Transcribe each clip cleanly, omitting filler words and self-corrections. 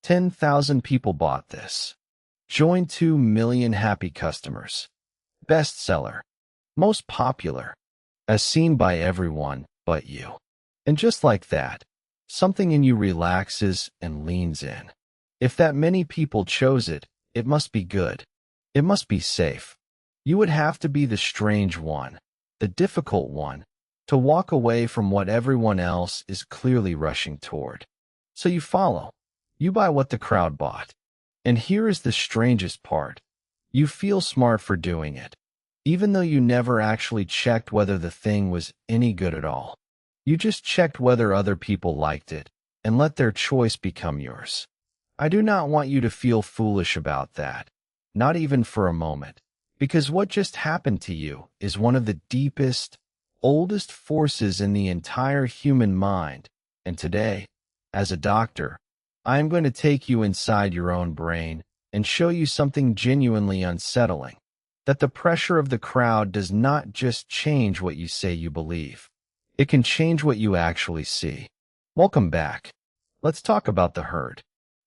10,000 people bought this. Join 2 million happy customers. Bestseller. Most popular. As seen by everyone but you. And just like that, something in you relaxes and leans in. If that many people chose it, it must be good. It must be safe. You would have to be the strange one, the difficult one, to walk away from what everyone else is clearly rushing toward. So you follow. You buy what the crowd bought. And here is the strangest part. You feel smart for doing it, even though you never actually checked whether the thing was any good at all. You just checked whether other people liked it, and let their choice become yours. I do not want you to feel foolish about that, not even for a moment, because what just happened to you is one of the deepest, oldest forces in the entire human mind, and today, as a doctor, I am going to take you inside your own brain and show you something genuinely unsettling, that the pressure of the crowd does not just change what you say you believe. It can change what you actually see. Welcome back. Let's talk about the herd.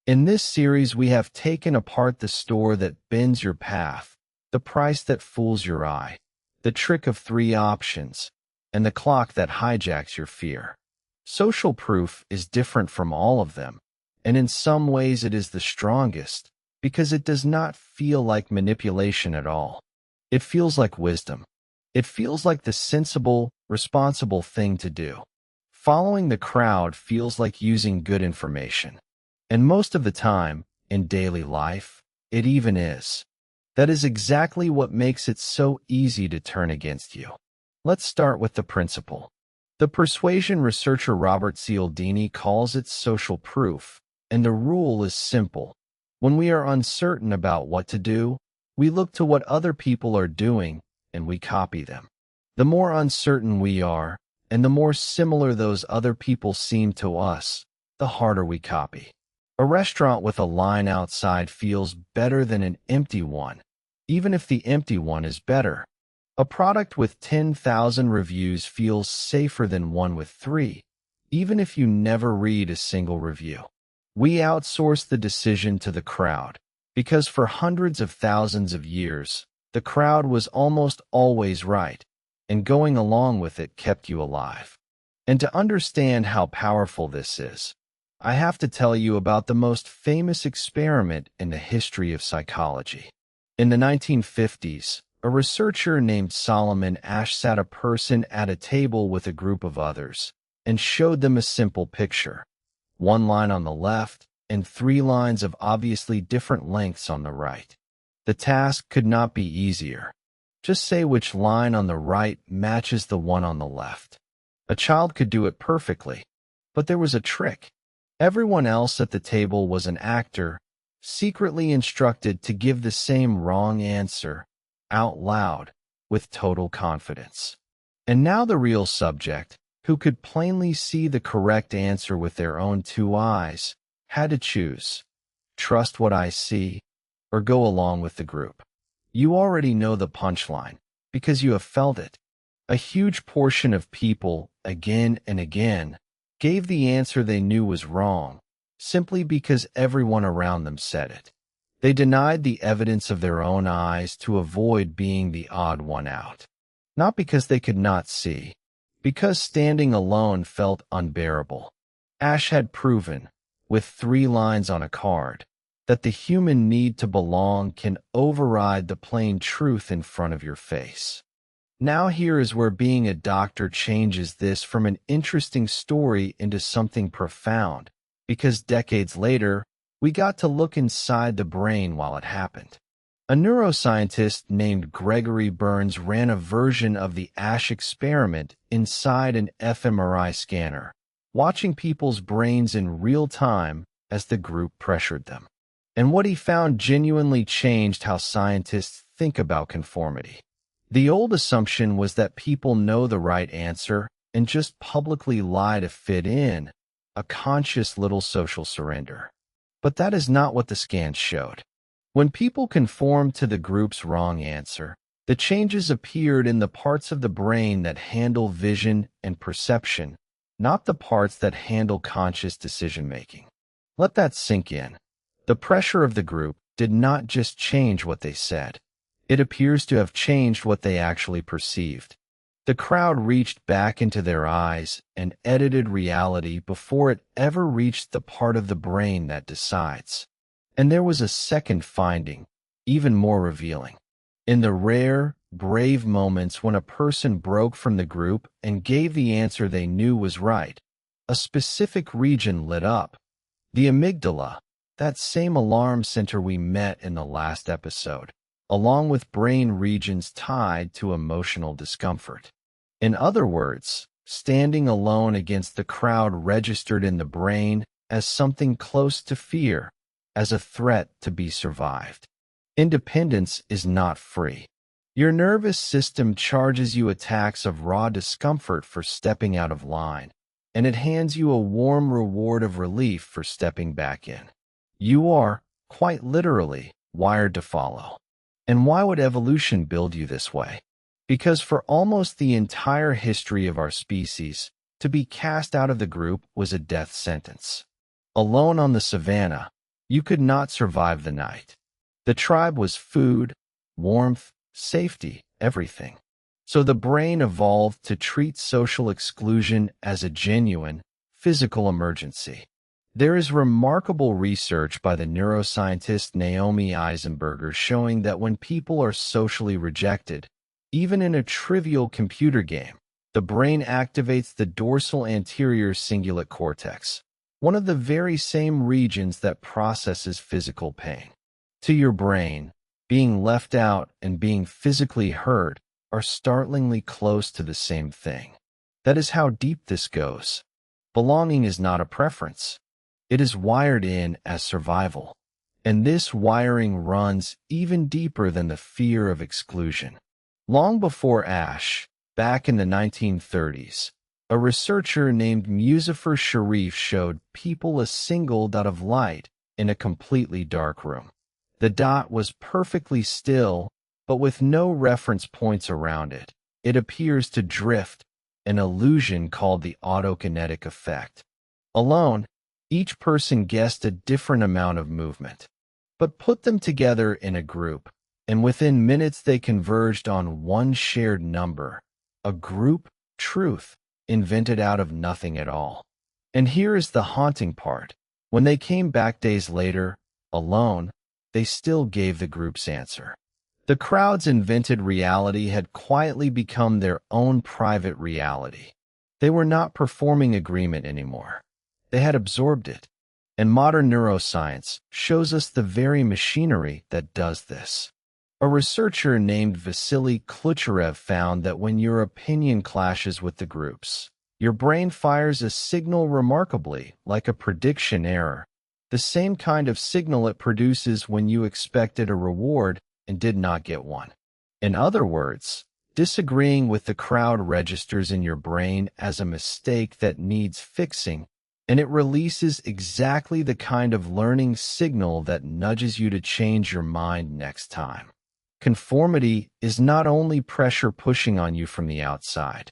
In this series, we have taken apart the store that bends your path, the price that fools your eye, the trick of 3 options, and the clock that hijacks your fear. Social proof is different from all of them, and in some ways it is the strongest, because it does not feel like manipulation at all. It feels like wisdom. It feels like the sensible, responsible thing to do. Following the crowd feels like using good information. And most of the time, in daily life, it even is. That is exactly what makes it so easy to turn against you. Let's start with the principle. The persuasion researcher Robert Cialdini calls it social proof, and the rule is simple. When we are uncertain about what to do, we look to what other people are doing, and we copy them. The more uncertain we are, and the more similar those other people seem to us, the harder we copy. A restaurant with a line outside feels better than an empty one, even if the empty one is better. A product with 10,000 reviews feels safer than one with 3, even if you never read a single review. We outsource the decision to the crowd, because for hundreds of thousands of years, the crowd was almost always right, and going along with it kept you alive. And to understand how powerful this is, I have to tell you about the most famous experiment in the history of psychology. In the 1950s, a researcher named Solomon Asch sat a person at a table with a group of others and showed them a simple picture. 1 line on the left and 3 lines of obviously different lengths on the right. The task could not be easier. Just say which line on the right matches the one on the left. A child could do it perfectly, but there was a trick. Everyone else at the table was an actor, secretly instructed to give the same wrong answer, out loud, with total confidence. And now the real subject, who could plainly see the correct answer with their own 2 eyes, had to choose. Trust what I see, or go along with the group. You already know the punchline, because you have felt it. A huge portion of people, again and again, gave the answer they knew was wrong, simply because everyone around them said it. They denied the evidence of their own eyes to avoid being the odd one out. Not because they could not see, because standing alone felt unbearable. Asch had proven, with 3 lines on a card, that the human need to belong can override the plain truth in front of your face. Now here is where being a doctor changes this from an interesting story into something profound, because decades later, we got to look inside the brain while it happened. A neuroscientist named Gregory Berns ran a version of the Asch experiment inside an fMRI scanner, watching people's brains in real time as the group pressured them. And what he found genuinely changed how scientists think about conformity. The old assumption was that people know the right answer and just publicly lie to fit in, a conscious little social surrender. But that is not what the scans showed. When people conformed to the group's wrong answer, the changes appeared in the parts of the brain that handle vision and perception, not the parts that handle conscious decision-making. Let that sink in. The pressure of the group did not just change what they said. It appears to have changed what they actually perceived. The crowd reached back into their eyes and edited reality before it ever reached the part of the brain that decides. And there was a second finding, even more revealing. In the rare, brave moments when a person broke from the group and gave the answer they knew was right, a specific region lit up. The amygdala, that same alarm center we met in the last episode, along with brain regions tied to emotional discomfort. In other words, standing alone against the crowd registered in the brain as something close to fear, as a threat to be survived. Independence is not free. Your nervous system charges you a tax of raw discomfort for stepping out of line, and it hands you a warm reward of relief for stepping back in. You are, quite literally, wired to follow. And why would evolution build you this way? Because for almost the entire history of our species, to be cast out of the group was a death sentence. Alone on the savannah, you could not survive the night. The tribe was food, warmth, safety, everything. So the brain evolved to treat social exclusion as a genuine, physical emergency. There is remarkable research by the neuroscientist Naomi Eisenberger showing that when people are socially rejected, even in a trivial computer game, the brain activates the dorsal anterior cingulate cortex, one of the very same regions that processes physical pain. To your brain, being left out and being physically hurt are startlingly close to the same thing. That is how deep this goes. Belonging is not a preference. It is wired in as survival. And this wiring runs even deeper than the fear of exclusion. Long before Asch, back in the 1930s, a researcher named Muzafer Sharif showed people a single dot of light in a completely dark room. The dot was perfectly still, but with no reference points around it. It appears to drift, an illusion called the autokinetic effect. Alone, each person guessed a different amount of movement. But put them together in a group, and within minutes they converged on one shared number, a group truth invented out of nothing at all. And here is the haunting part. When they came back days later, alone, they still gave the group's answer. The crowd's invented reality had quietly become their own private reality. They were not performing agreement anymore. They had absorbed it. And modern neuroscience shows us the very machinery that does this. A researcher named Vasily Klucharev found that when your opinion clashes with the group's, your brain fires a signal remarkably like a prediction error, the same kind of signal it produces when you expected a reward and did not get one. In other words, disagreeing with the crowd registers in your brain as a mistake that needs fixing, and it releases exactly the kind of learning signal that nudges you to change your mind next time. Conformity is not only pressure pushing on you from the outside.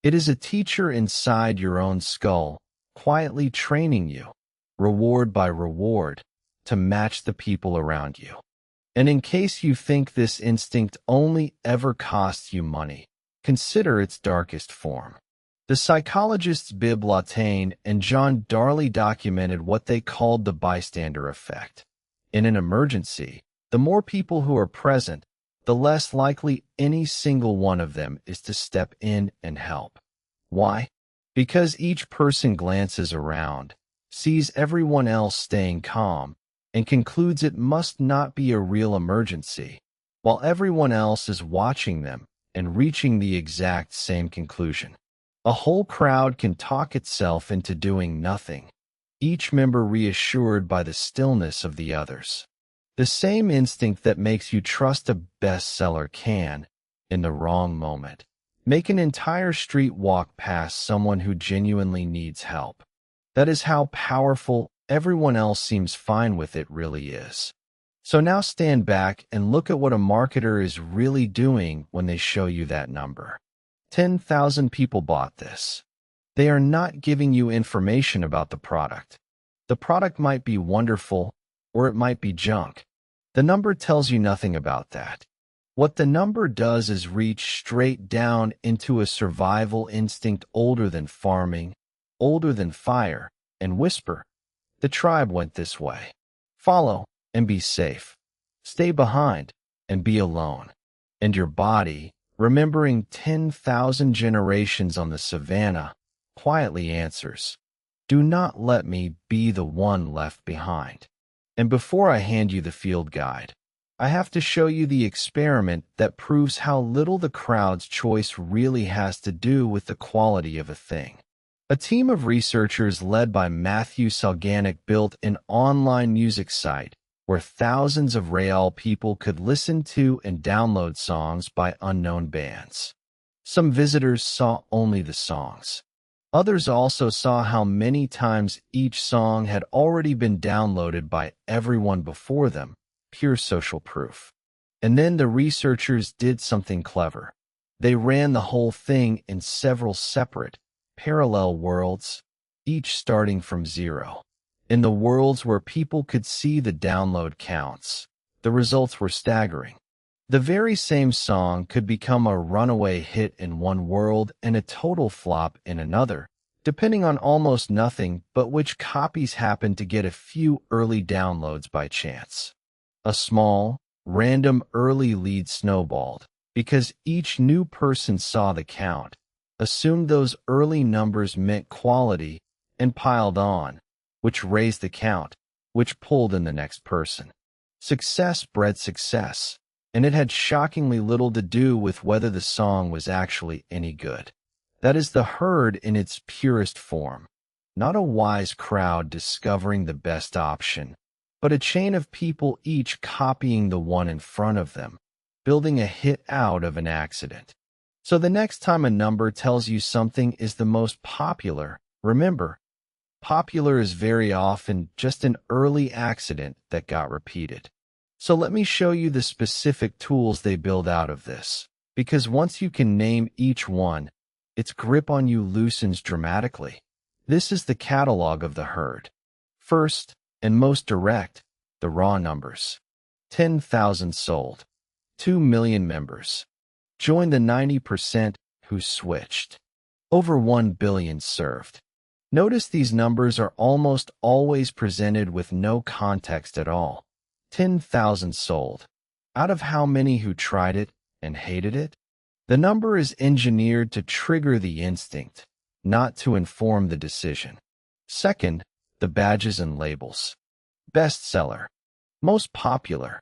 It is a teacher inside your own skull, quietly training you, reward by reward, to match the people around you. And in case you think this instinct only ever costs you money, consider its darkest form. The psychologists Bibb Lawtain and John Darley documented what they called the bystander effect. In an emergency, the more people who are present, the less likely any single one of them is to step in and help. Why? Because each person glances around, sees everyone else staying calm, and concludes it must not be a real emergency, while everyone else is watching them and reaching the exact same conclusion. A whole crowd can talk itself into doing nothing, each member reassured by the stillness of the others. The same instinct that makes you trust a bestseller can, in the wrong moment, make an entire street walk past someone who genuinely needs help. That is how powerful everyone else seems fine with it really is. So now stand back and look at what a marketer is really doing when they show you that number. 10,000 people bought this. They are not giving you information about the product. The product might be wonderful, or it might be junk. The number tells you nothing about that. What the number does is reach straight down into a survival instinct older than farming, older than fire, and whisper, "The tribe went this way. Follow and be safe. Stay behind and be alone." And your body, remembering 10,000 generations on the savannah, quietly answers, "Do not let me be the one left behind." And before I hand you the field guide, I have to show you the experiment that proves how little the crowd's choice really has to do with the quality of a thing. A team of researchers led by Matthew Salganik built an online music site where thousands of real people could listen to and download songs by unknown bands. Some visitors saw only the songs. Others also saw how many times each song had already been downloaded by everyone before them, pure social proof. And then the researchers did something clever. They ran the whole thing in several separate, parallel worlds, each starting from zero. In the worlds where people could see the download counts, the results were staggering. The very same song could become a runaway hit in one world and a total flop in another, depending on almost nothing but which copies happened to get a few early downloads by chance. A small, random early lead snowballed, because each new person saw the count, assumed those early numbers meant quality, and piled on, which raised the count, which pulled in the next person. Success bred success, and it had shockingly little to do with whether the song was actually any good. That is the herd in its purest form, not a wise crowd discovering the best option, but a chain of people each copying the one in front of them, building a hit out of an accident. So the next time a number tells you something is the most popular, remember, popular is very often just an early accident that got repeated. So let me show you the specific tools they build out of this, because once you can name each one, its grip on you loosens dramatically. This is the catalog of the herd. First, and most direct, the raw numbers. 10,000 sold. 2 million members. Join the 90% who switched. Over 1 billion served. Notice these numbers are almost always presented with no context at all. 10,000 sold. Out of how many who tried it and hated it? The number is engineered to trigger the instinct, not to inform the decision. Second, the badges and labels. Bestseller. Most popular.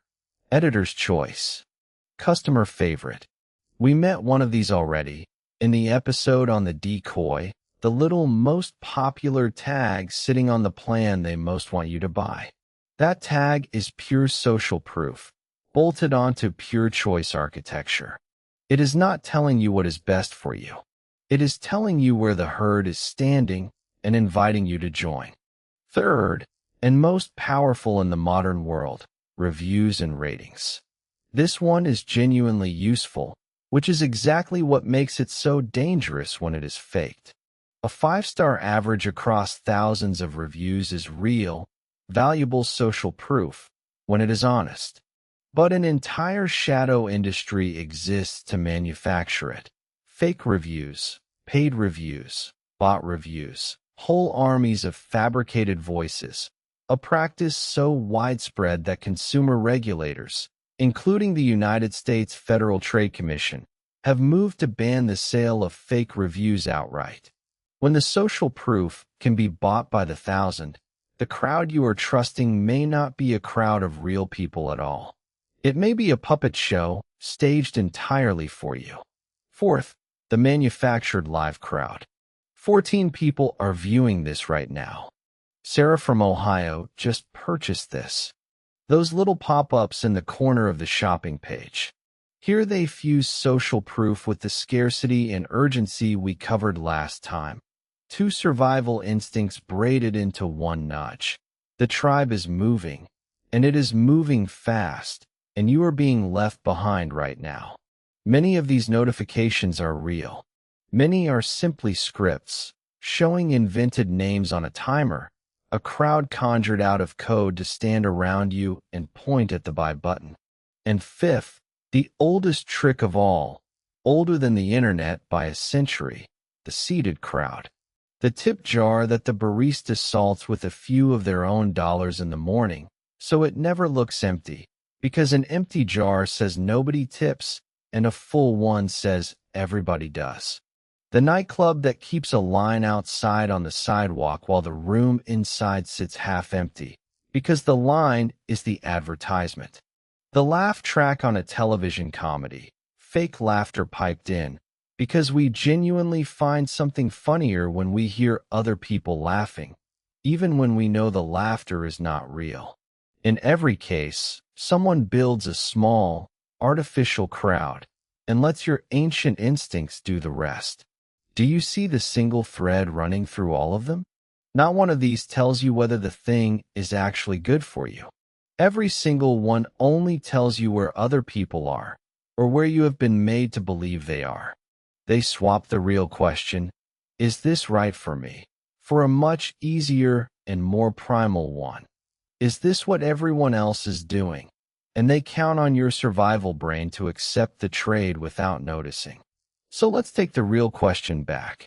Editor's choice. Customer favorite. We met one of these already in the episode on the decoy, the little most popular tag sitting on the plan they most want you to buy. That tag is pure social proof, bolted onto pure choice architecture. It is not telling you what is best for you. It is telling you where the herd is standing and inviting you to join. Third, and most powerful in the modern world, reviews and ratings. This one is genuinely useful, which is exactly what makes it so dangerous when it is faked. A 5-star average across thousands of reviews is real, valuable social proof when it is honest. But an entire shadow industry exists to manufacture it. Fake reviews, paid reviews, bot reviews, whole armies of fabricated voices, a practice so widespread that consumer regulators, including the United States Federal Trade Commission, have moved to ban the sale of fake reviews outright. When the social proof can be bought by the thousand, the crowd you are trusting may not be a crowd of real people at all. It may be a puppet show staged entirely for you. Fourth, the manufactured live crowd. 14 people are viewing this right now. Sarah from Ohio just purchased this. Those little pop-ups in the corner of the shopping page. Here they fuse social proof with the scarcity and urgency we covered last time. 2 survival instincts braided into one nudge. The tribe is moving, and it is moving fast, and you are being left behind right now. Many of these notifications are real. Many are simply scripts, showing invented names on a timer, A crowd conjured out of code to stand around you and point at the buy button. And fifth, the oldest trick of all, older than the internet by a century, the seated crowd. The tip jar that the barista salts with a few of their own dollars in the morning, so it never looks empty, because an empty jar says nobody tips, and a full one says everybody does. The nightclub that keeps a line outside on the sidewalk while the room inside sits half empty, because the line is the advertisement. The laugh track on a television comedy, fake laughter piped in, because we genuinely find something funnier when we hear other people laughing, even when we know the laughter is not real. In every case, someone builds a small, artificial crowd and lets your ancient instincts do the rest. Do you see the single thread running through all of them? Not one of these tells you whether the thing is actually good for you. Every single one only tells you where other people are, or where you have been made to believe they are. They swap the real question, is this right for me, for a much easier and more primal one. Is this what everyone else is doing? And they count on your survival brain to accept the trade without noticing. So let's take the real question back.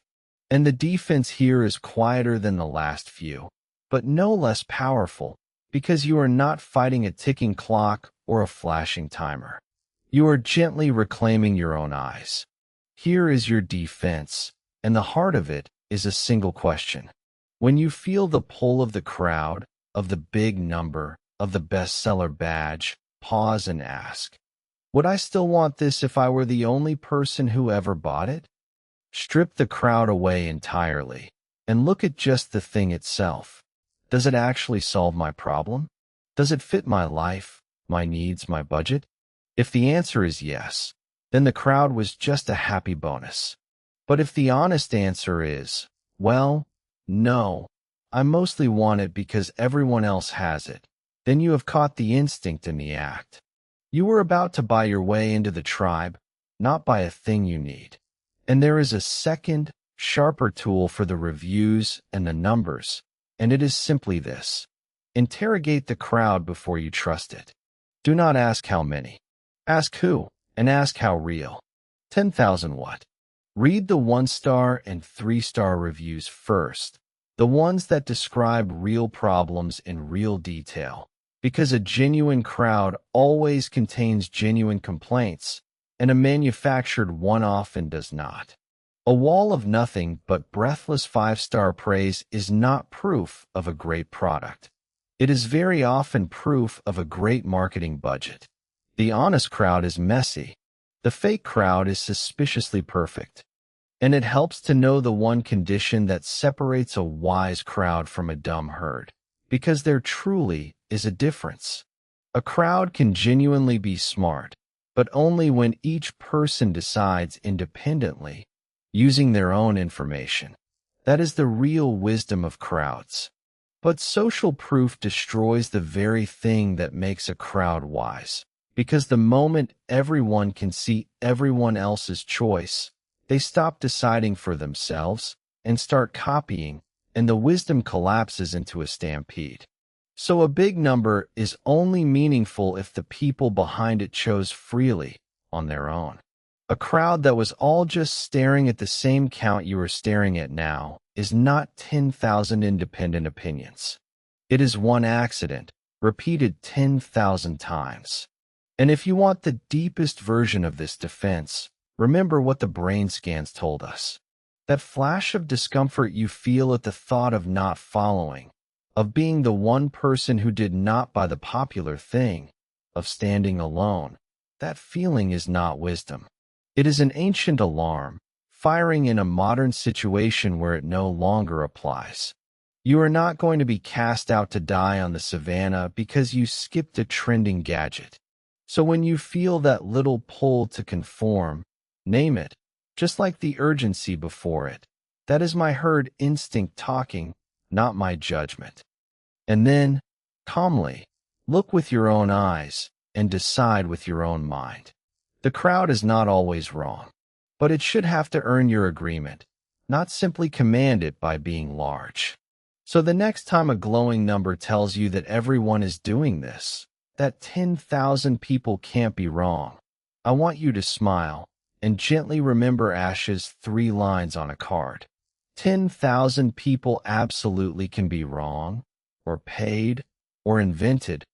And the defense here is quieter than the last few, but no less powerful, because you are not fighting a ticking clock or a flashing timer. You are gently reclaiming your own eyes. Here is your defense, and the heart of it is a single question. When you feel the pull of the crowd, of the big number, of the bestseller badge, pause and ask, would I still want this if I were the only person who ever bought it? Strip the crowd away entirely, and look at just the thing itself. Does it actually solve my problem? Does it fit my life, my needs, my budget? If the answer is yes, then the crowd was just a happy bonus. But if the honest answer is, well, no, I mostly want it because everyone else has it, then you have caught the instinct in the act. You were about to buy your way into the tribe, not buy a thing you need. And there is a second, sharper tool for the reviews and the numbers, and it is simply this. Interrogate the crowd before you trust it. Do not ask how many. Ask who, and ask how real. 10,000 what? Read the 1-star and 3-star reviews first, the ones that describe real problems in real detail, because a genuine crowd always contains genuine complaints, and a manufactured one often does not. A wall of nothing but breathless 5-star praise is not proof of a great product. It is very often proof of a great marketing budget. The honest crowd is messy. The fake crowd is suspiciously perfect. And it helps to know the one condition that separates a wise crowd from a dumb herd, because there truly is a difference. A crowd can genuinely be smart, but only when each person decides independently, using their own information. That is the real wisdom of crowds. But social proof destroys the very thing that makes a crowd wise, because the moment everyone can see everyone else's choice, they stop deciding for themselves and start copying, and the wisdom collapses into a stampede. So a big number is only meaningful if the people behind it chose freely on their own. A crowd that was all just staring at the same count you are staring at now is not 10,000 independent opinions. It is one accident, repeated 10,000 times. And if you want the deepest version of this defense, remember what the brain scans told us. That flash of discomfort you feel at the thought of not following, of being the one person who did not buy the popular thing, of standing alone, that feeling is not wisdom. It is an ancient alarm, firing in a modern situation where it no longer applies. You are not going to be cast out to die on the savannah because you skipped a trending gadget. So when you feel that little pull to conform, name it, just like the urgency before it. That is my herd instinct talking, not my judgment. And then, calmly, look with your own eyes and decide with your own mind. The crowd is not always wrong, but it should have to earn your agreement, not simply command it by being large. So the next time a glowing number tells you that everyone is doing this, that 10,000 people can't be wrong, I want you to smile and gently remember Asch's 3 lines on a card. 10,000 people absolutely can be wrong, or paid, or invented,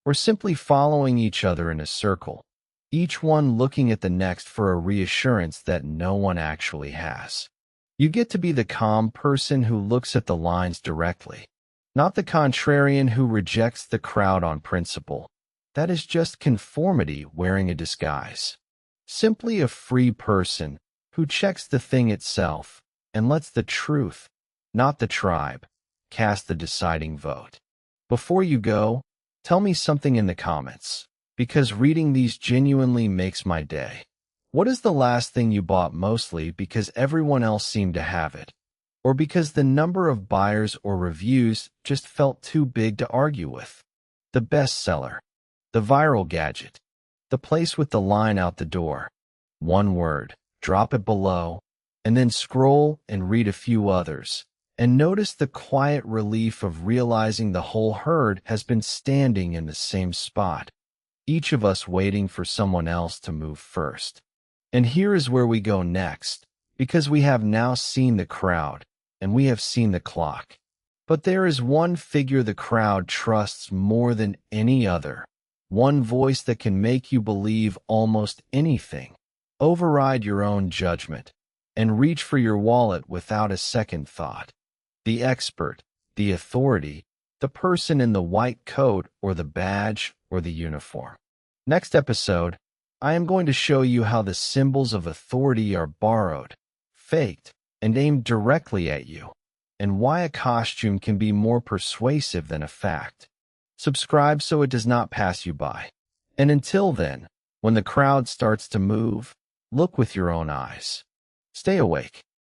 or simply following each other in a circle, each one looking at the next for a reassurance that no one actually has. You get to be the calm person who looks at the lines directly, not the contrarian who rejects the crowd on principle. That is just conformity wearing a disguise. Simply a free person who checks the thing itself and lets the truth, not the tribe, cast the deciding vote. Before you go, tell me something in the comments, because reading these genuinely makes my day. What is the last thing you bought mostly because everyone else seemed to have it, or because the number of buyers or reviews just felt too big to argue with? The bestseller, the viral gadget, the place with the line out the door. One word, drop it below, and then scroll and read a few others, and notice the quiet relief of realizing the whole herd has been standing in the same spot, each of us waiting for someone else to move first. And here is where we go next, because we have now seen the crowd, and we have seen the clock. But there is one figure the crowd trusts more than any other, one voice that can make you believe almost anything, override your own judgment, and reach for your wallet without a second thought. The expert, the authority, the person in the white coat or the badge or the uniform. Next episode, I am going to show you how the symbols of authority are borrowed, faked, and aimed directly at you, and why a costume can be more persuasive than a fact. Subscribe so it does not pass you by. And until then, when the crowd starts to move, look with your own eyes. Stay awake.